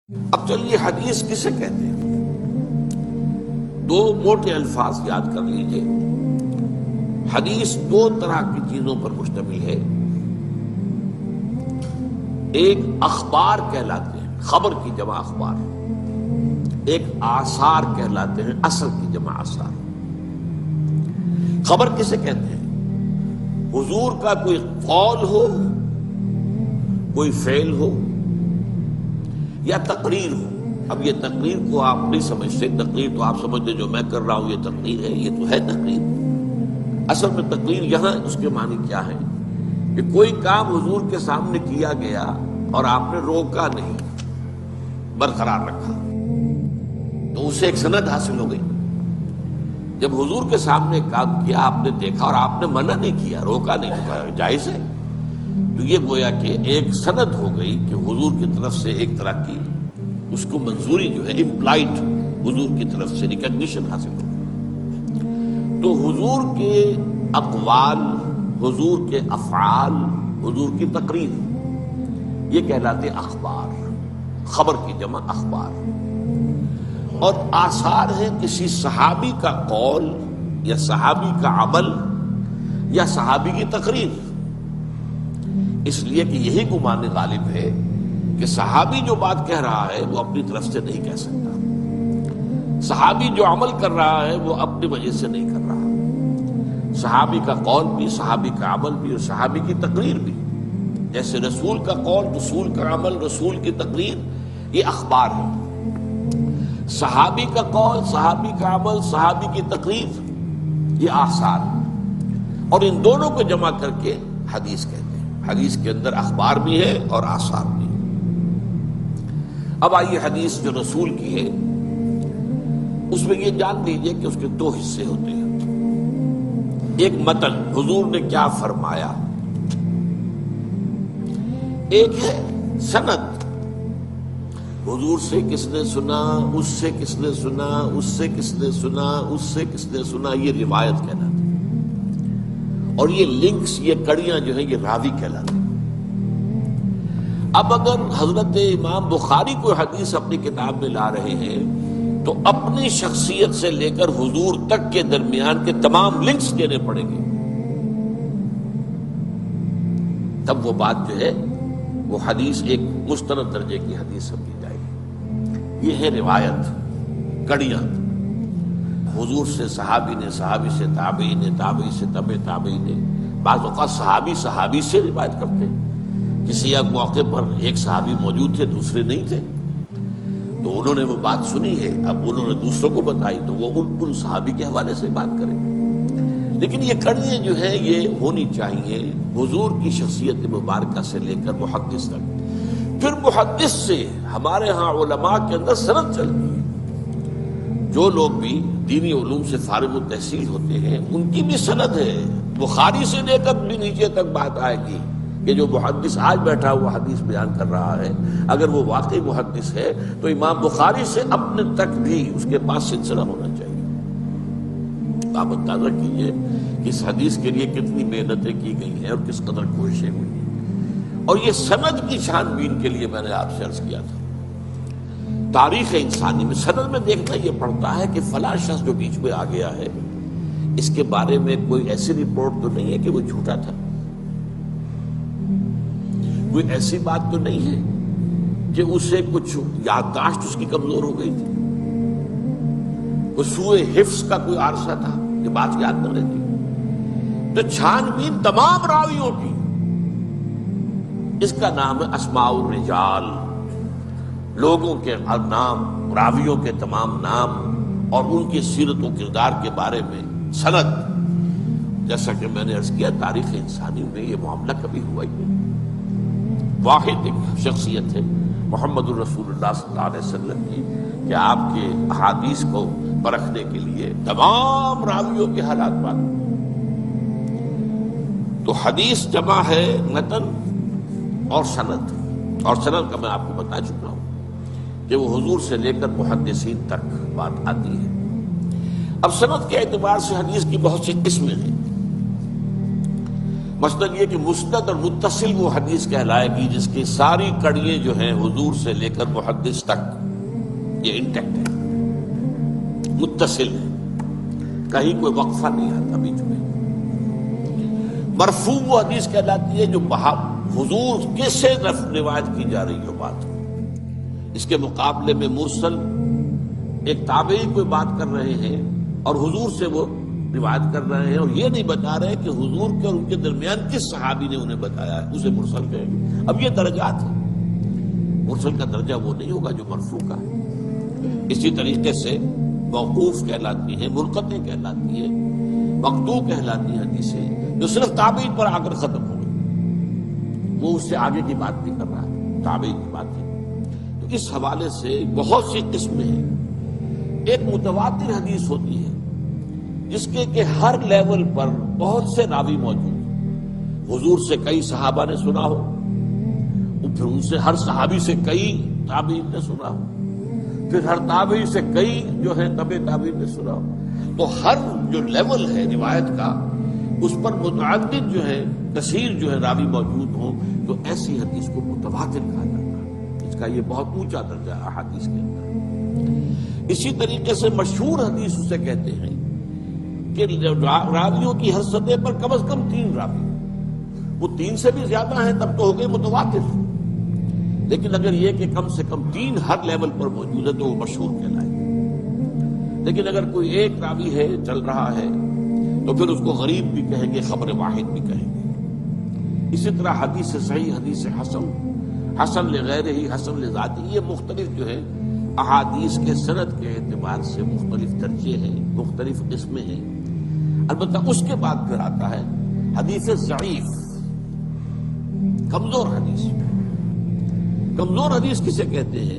اب چلیے حدیث کسے کہتے ہیں؟ دو موٹے الفاظ یاد کر لیجئے۔ حدیث دو طرح کی چیزوں پر مشتمل ہے۔ ایک اخبار کہلاتے ہیں، خبر کی جمع اخبار۔ ایک آثار کہلاتے ہیں، اثر کی جمع آثار۔ خبر کسے کہتے ہیں؟ حضور کا کوئی قول ہو، کوئی فعل ہو یا تقریر ہو۔ اب یہ تقریر کو آپ نہیں سمجھتے، تقریر تو آپ سمجھتے جو میں کر رہا ہوں یہ تقریر ہے، یہ تو ہے تقریر۔ اصل میں تقریر یہاں اس کے معنی کیا ہے کہ کوئی کام حضور کے سامنے کیا گیا اور آپ نے روکا نہیں، برقرار رکھا، تو اسے ایک سند حاصل ہو گئی۔ جب حضور کے سامنے کام کیا، آپ نے دیکھا اور آپ نے منع نہیں کیا، روکا نہیں، کہا جائز ہے، تو یہ گویا کہ ایک سند ہو گئی کہ حضور کی طرف سے ایک طرح کی اس کو منظوری جو ہے امپلائڈ، حضور کی طرف سے ریکگنیشن حاصل ہو گئی۔ تو حضور کے اقوال، حضور کے افعال، حضور کی تقریر، یہ کہلاتے اخبار، خبر کی جمع اخبار۔ اور آثار ہیں کسی صحابی کا قول یا صحابی کا عمل یا صحابی کی تقریر، اس لیے کہ یہی گمان غالب ہے کہ صحابی جو بات کہہ رہا ہے وہ اپنی طرف سے نہیں کہہ سکتا، صحابی جو عمل کر رہا ہے وہ اپنی وجہ سے نہیں کر رہا۔ صحابی کا قول بھی، صحابی کا عمل بھی اور صحابی کی تقریر بھی، جیسے رسول کا قول، رسول کا عمل، رسول کی تقریر، یہ اخبار ہے۔ صحابی کا قول، صحابی کا عمل، صحابی کی تقریر، یہ آثار ہے۔ اور ان دونوں کو جمع کر کے حدیث کہتے ہیں۔ حدیث کے اندر اخبار بھی ہے اور آثار بھی ہے۔ اب آئیے حدیث جو رسول کی ہے اس میں یہ جان لیجئے کہ اس کے دو حصے ہوتے ہیں۔ ایک متن، حضور نے کیا فرمایا، ایک ہے سند، حضور سے کس نے سنا، اس سے کس نے سنا، اس سے کس نے سنا، اس سے کس نے سنا، یہ روایت کہلاتی ہے۔ اور یہ لنکس، یہ کڑیاں جو ہیں یہ راوی کہلاتی ہیں۔ اب اگر حضرت امام بخاری کوئی حدیث اپنی کتاب میں لا رہے ہیں تو اپنی شخصیت سے لے کر حضور تک کے درمیان کے تمام لنکس دینے پڑیں گے، تب وہ بات جو ہے وہ حدیث ایک مستند درجے کی حدیث سمجھی جائے گی۔ یہ ہے روایت، کڑیاں۔ حضور سے صحابی نے، صحابی سے تابعی نے، تابعی سے تبع تابعی نے، بعض اوقات صحابی صحابی سے روایت کرتے ہیں۔ کسی ایک موقع پر ایک صحابی موجود تھے، دوسرے نہیں تھے، تو انہوں نے وہ بات سنی ہے، اب انہوں نے دوسروں کو بتائی تو وہ ان صحابی کے حوالے سے بات کریں۔ لیکن یہ کڑیاں جو ہیں یہ ہونی چاہیے حضور کی شخصیت مبارکہ سے لے کر محدث تک۔ پھر محدث سے ہمارے ہاں علماء کے اندر سند چلتی ہے۔ جو لوگ بھی دینی علوم سے فارغ التحصیل ہوتے ہیں ان کی بھی سند ہے، بخاری سے لے کر بھی نیچے تک بات آئے گی کہ جو محدث آج بیٹھا ہوا حدیث بیان کر رہا ہے، اگر وہ واقعی محدث ہے تو امام بخاری سے اپنے تک بھی اس کے پاس سلسلہ ہونا چاہیے۔ آپ اندازہ کیجئے کہ اس حدیث کے لیے کتنی محنتیں کی گئی ہیں اور کس قدر کوششیں ہوئی ہیں۔ اور یہ سند کی چھان بین کے لیے میں نے آپ سے عرض کیا تھا، تاریخ انسانی میں سند میں دیکھنا یہ پڑتا ہے کہ فلاں شخص جو بیچ میں آ گیا ہے اس کے بارے میں کوئی ایسی رپورٹ تو نہیں ہے کہ وہ جھوٹا تھا، کوئی ایسی بات تو نہیں ہے کہ اسے کچھ یادداشت اس کی کمزور ہو گئی تھی، کوئی سوء حفظ کا کوئی عارضہ تھا کہ بات یاد نہ رہتی۔ تو چھان بین تمام راویوں کی، اس کا نام ہے اسماء الرجال، لوگوں کے نام، راویوں کے تمام نام اور ان کی سیرت و کردار کے بارے میں سند۔ جیسا کہ میں نے عرض کیا، تاریخ انسانی میں یہ معاملہ کبھی ہوا ہی نہیں۔ واحد ایک شخصیت ہے محمد الرسول اللہ صلی اللہ علیہ وسلم کی کہ آپ کے احادیث کو پرکھنے کے لیے تمام راویوں کے حالات معلوم۔ تو حدیث جمع ہے متن اور سند، اور سند کا میں آپ کو بتا چکا ہوں کہ وہ حضور سے لے کر محدثین تک بات آتی ہے۔ اب سند کے اعتبار سے حدیث کی بہت سی قسمیں ہیں۔ مثلاً یہ کہ مسند اور متصل وہ حدیث کہلائے گی جس کی ساری کڑیاں جو ہیں حضور سے لے کر محدث تک یہ انٹیکٹ ہے، متصل ہے، کہیں کوئی وقفہ نہیں آتا بیچ میں۔ مرفوع وہ حدیث کہلاتی ہے جو حضور کے سے روایت کی جا رہی ہو بات، اس کے مقابلے میں مرسل ایک تابعی کوئی بات کر رہے ہیں اور حضور سے وہ روایت کر رہے ہیں اور یہ نہیں بتا رہے کہ حضور کے اور ان کے درمیان کس صحابی نے انہیں بتایا ہے، اسے مرسل کہیں گے۔ اب یہ درجات ہیں، مرسل کا درجہ وہ نہیں ہوگا جو مرفوع کا ہے۔ اسی طریقے سے موقوف کہلاتی ہیں، منقطع کہلاتی ہے، مقطوع کہلاتی ہیں حدیثیں جو صرف تابعی پر آ کر ختم ہو گئی، وہ اس سے آگے کی بات نہیں کر رہا ہے، تابعی کی بات ہے۔ تو اس حوالے سے بہت سی قسمیں ہیں۔ ایک متواتر حدیث ہوتی ہے جس کے کہ ہر لیول پر بہت سے راوی موجود، حضور سے کئی صحابہ نے سنا ہو، پھر ان سے ہر صحابی سے کئی تابعین نے سنا ہو، پھر ہر تابعی سے کئی جو ہے تبع تابعین نے سنا ہو، تو ہر جو لیول ہے روایت کا اس پر متعدد جو ہے کثیر جو ہے راوی موجود ہوں، تو ایسی حدیث کو متواتر کہا جاتا ہے۔ اس کا یہ بہت اونچا درجہ ہے احادیث کے اندر۔ اسی طریقے سے مشہور حدیث اسے کہتے ہیں کہ راویوں کی ہر سطح پر کم از کم 3 راوی، وہ 3 سے بھی زیادہ ہیں تب تو ہو گئے متواتر، لیکن اگر یہ کہ کم سے کم 3 ہر لیول پر موجود ہے تو وہ مشہور کہلائے گا۔ لیکن اگر کوئی ایک راوی ہے چل رہا ہے تو پھر اس کو غریب بھی کہیں گے، خبر واحد بھی کہیں گے۔ اسی طرح حدیث صحیح، حدیث حسن، حسن لغیرہ ہی، حسن لذاتی، یہ مختلف جو ہے احادیث کے سند کے اعتبار سے مختلف درجے ہیں، مختلف قسمیں ہیں۔ البتہ اس کے بعد پھر آتا ہے حدیث ضعیف، کمزور حدیث۔ کمزور حدیث کسے کہتے ہیں؟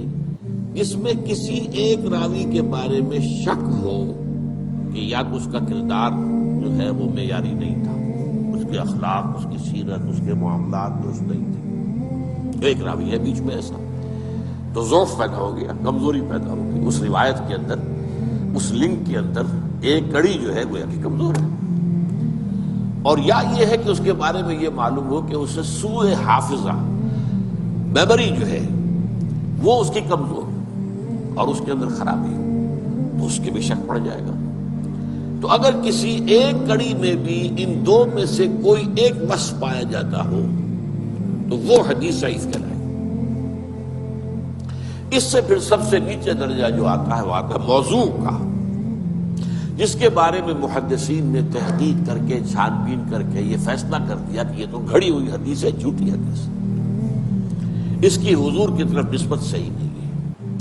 جس میں کسی ایک راوی کے بارے میں شک ہو کہ یا تو اس کا کردار جو ہے وہ معیاری نہیں تھا، اس کے اخلاق، اس کی سیرت، اس کے معاملات درست نہیں تھے، ایک راوی ہے بیچ میں ایسا، تو ضعف پیدا ہو گیا، کمزوری پیدا ہو گئی اس روایت کے اندر، اس لنک کے اندر ایک کڑی جو ہے گویا کہ کمزور ہے۔ اور یا یہ ہے کہ اس کے بارے میں یہ معلوم ہو کہ اسے سوء حافظہ، میموری جو ہے وہ اس کی کمزور اور اس کے اندر خرابی ہو، تو اس کے بھی شک پڑ جائے گا۔ تو اگر کسی ایک کڑی میں بھی ان 2 میں سے کوئی ایک بس پایا جاتا ہو تو وہ حدیث ضعیف کہلائے۔ اس سے پھر سب سے نیچے درجہ جو آتا ہے وہ آتا ہے موضوع کا، جس کے بارے میں محدثین نے تحقیق کر کے، چھان بین کر کے یہ فیصلہ کر دیا کہ یہ تو گھڑی ہوئی حدیث ہے، جھوٹی حدیث، اس کی حضور کی طرف نسبت صحیح نہیں ہے۔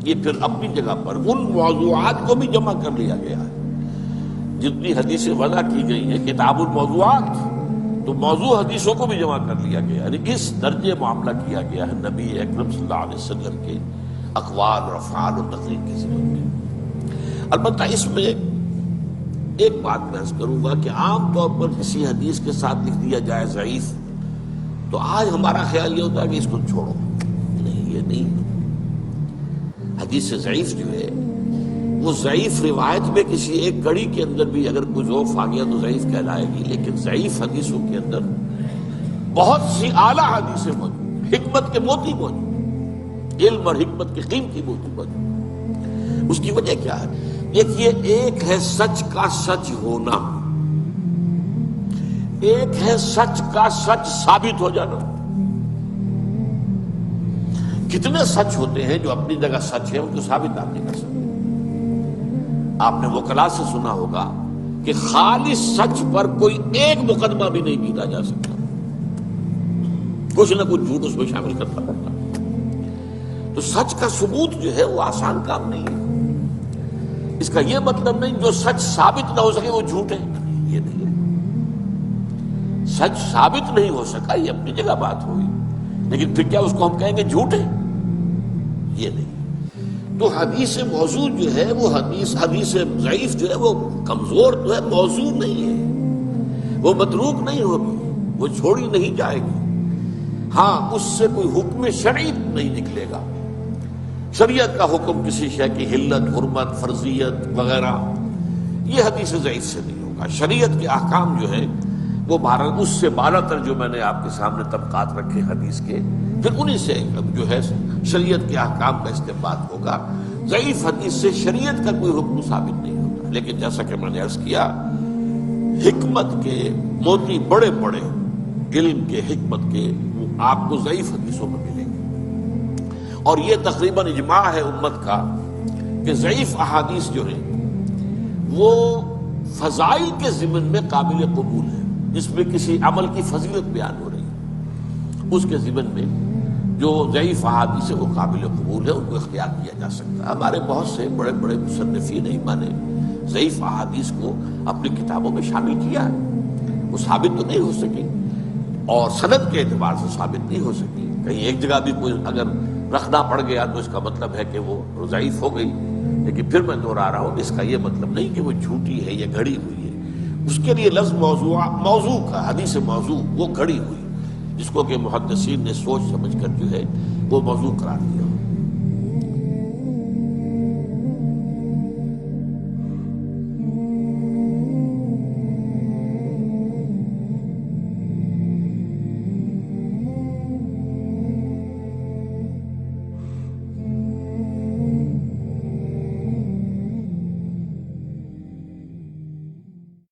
یہ پھر اپنی جگہ پر ان موضوعات کو بھی جمع کر لیا گیا ہے، جتنی حدیثیں وضع کی گئی ہیں کتاب الموضوعات، تو موضوع حدیثوں کو بھی جمع کر لیا گیا، یعنی اس درجے معاملہ کیا گیا ہے نبی اکرم صلی اللہ علیہ وسلم کے اقوال اور افعال اور تقریر کے ذمہ میں۔ البتہ اس میں ایک بات میں عرض کروں گا کہ عام طور پر کسی حدیث کے ساتھ لکھ دیا جائے ضعیف، تو آج ہمارا خیال یہ ہوتا ہے کہ اس کو چھوڑو، نہیں، یہ نہیں۔ حدیث ضعیف جو ہے وہ ضعیف روایت میں کسی ایک کڑی کے اندر بھی اگر کوئی ضعف آ گیا تو ضعیف کہلائے گی، لیکن ضعیف حدیثوں کے اندر بہت سی اعلیٰ حدیثیں موجود، حکمت کے موتی موجود، علم اور حکمت کی قیمتی موتی موجود۔ اس کی وجہ کیا ہے؟ دیکھیے، ایک ہے سچ کا سچ ہونا، ایک ہے سچ کا سچ ثابت ہو جانا۔ کتنے سچ ہوتے ہیں جو اپنی جگہ سچ ہے، ان کو ثابت آپ نہیں کر سکتے۔ آپ نے وکلا سے سنا ہوگا کہ خالص سچ پر کوئی ایک مقدمہ بھی نہیں جیتا جا سکتا، کچھ نہ کچھ جھوٹ اس میں شامل کرتا رہتا۔ تو سچ کا ثبوت جو ہے وہ آسان کام نہیں ہے۔ اس کا یہ مطلب نہیں جو سچ ثابت نہ ہو سکے وہ جھوٹ ہے، یہ نہیں ہے۔ سچ ثابت نہیں ہو سکا، یہ اپنی جگہ بات ہوئی، لیکن پھر کیا اس کو ہم کہیں گے جھوٹ ہے؟ یہ نہیں۔ تو حدیث موضوع جو ہے وہ حدیث ضعیف جو ہے وہ کمزور تو ہے، موضوع نہیں ہے، وہ متروک نہیں ہوگی، وہ چھوڑی نہیں جائے گی۔ ہاں، اس سے کوئی حکم شرعی نہیں نکلے گا، شریعت کا حکم کسی شے کی حلت، حرمت، فرضیت وغیرہ، یہ حدیث ضعیف سے نہیں ہوگا۔ شریعت کے احکام جو ہے وہ اس سے بالا تر جو میں نے آپ کے سامنے طبقات رکھے حدیث کے، پھر انہی سے جو ہے شریعت کے احکام کا استنباط ہوگا۔ ضعیف حدیث سے شریعت کا کوئی حکم ثابت نہیں ہوتا، لیکن جیسا کہ میں نے عرض کیا، حکمت کے موتی بڑے بڑے علم کے، حکمت کے، وہ آپ کو ضعیف حدیثوں میں ملیں گے۔ اور یہ تقریباً اجماع ہے امت کا کہ ضعیف احادیث جو ہیں وہ فضائل کے ضمن میں قابل قبول ہے، جس میں کسی عمل کی فضیلت بیان ہو رہی ہے، اس کے ضمن میں جو ضعیف احادیث ہے وہ قابل قبول ہے، ان کو اختیار کیا جا سکتا ہے۔ ہمارے بہت سے بڑے بڑے مصنفین ائمہ نے ضعیف احادیث کو اپنی کتابوں میں شامل کیا ہے، وہ ثابت تو نہیں ہو سکی اور سند کے اعتبار سے ثابت نہیں ہو سکی، کہیں ایک جگہ بھی کوئی اگر رکھنا پڑ گیا تو اس کا مطلب ہے کہ وہ ضعیف ہو گئی، لیکن پھر میں دوہرا رہا ہوں اس کا یہ مطلب نہیں کہ وہ جھوٹی ہے یا گھڑی ہوئی ہے۔ اس کے لیے لفظ موضوع کا، حدیث موضوع وہ گھڑی ہوئی، جس کو کہ محدثین نے سوچ سمجھ کر جو ہے وہ موضوع قرار دیا۔